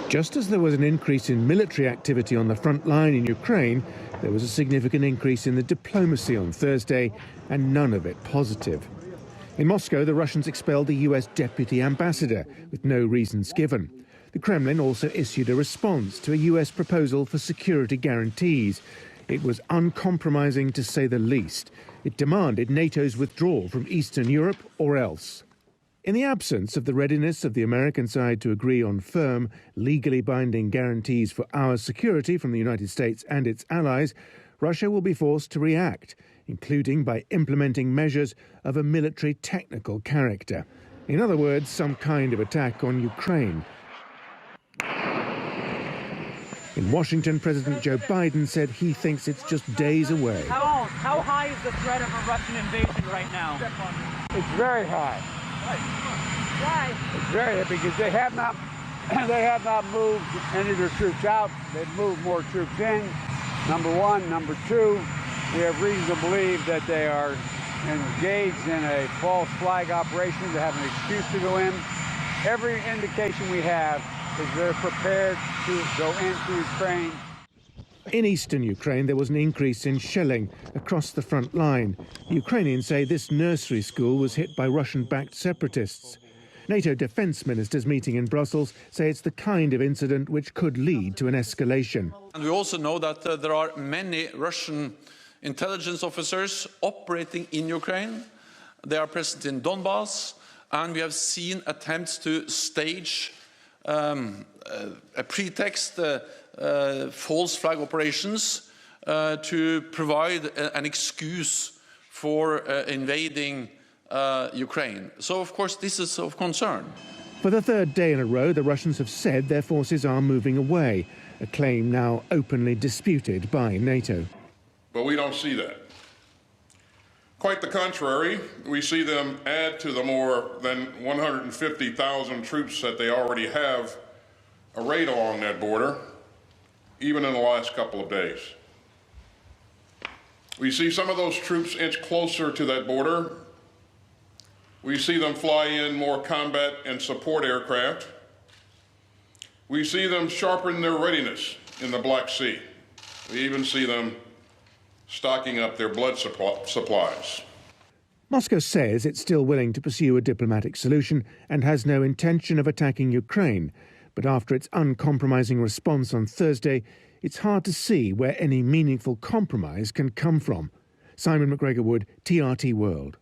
Just as there was an increase in military activity on the front line in Ukraine, there was a significant increase in the diplomacy on Thursday, and none of it positive. In Moscow, the Russians expelled the US deputy ambassador, with no reasons given. The Kremlin also issued a response to a US proposal for security guarantees. It was uncompromising, to say the least. It demanded NATO's withdrawal from Eastern Europe or else. In the absence of the readiness of the American side to agree on firm, legally binding guarantees for our security from the United States and its allies, Russia will be forced to react, including by implementing measures of a military technical character. In other words, some kind of attack on Ukraine. In Washington, President Joe Biden said he thinks it's just days away. How high is the threat of a Russian invasion right now? It's very high. Why? It's very high because they have not moved any of their troops out. They've moved more troops in, number one. Number two, we have reason to believe that they are engaged in a false flag operation. They have an excuse to go in. Every indication we have is they're prepared to go into Ukraine. In eastern Ukraine, there was an increase in shelling across the front line. The Ukrainians say this nursery school was hit by Russian-backed separatists. NATO defence ministers meeting in Brussels say it's the kind of incident which could lead to an escalation. And we also know that there are many Russian intelligence officers operating in Ukraine. They are present in Donbass, and we have seen attempts to stage a pretext, false flag operations to provide an excuse for invading Ukraine. So, of course, this is of concern. For the third day in a row, the Russians have said their forces are moving away, a claim now openly disputed by NATO. But we don't see that. Quite the contrary, we see them add to the more than 150,000 troops that they already have arrayed along that border, even in the last couple of days. We see some of those troops inch closer to that border. We see them fly in more combat and support aircraft. We see them sharpen their readiness in the Black Sea. We even see them stocking up their blood supplies. Moscow says it's still willing to pursue a diplomatic solution and has no intention of attacking Ukraine. But after its uncompromising response on Thursday, it's hard to see where any meaningful compromise can come from. Simon McGregor-Wood, TRT World.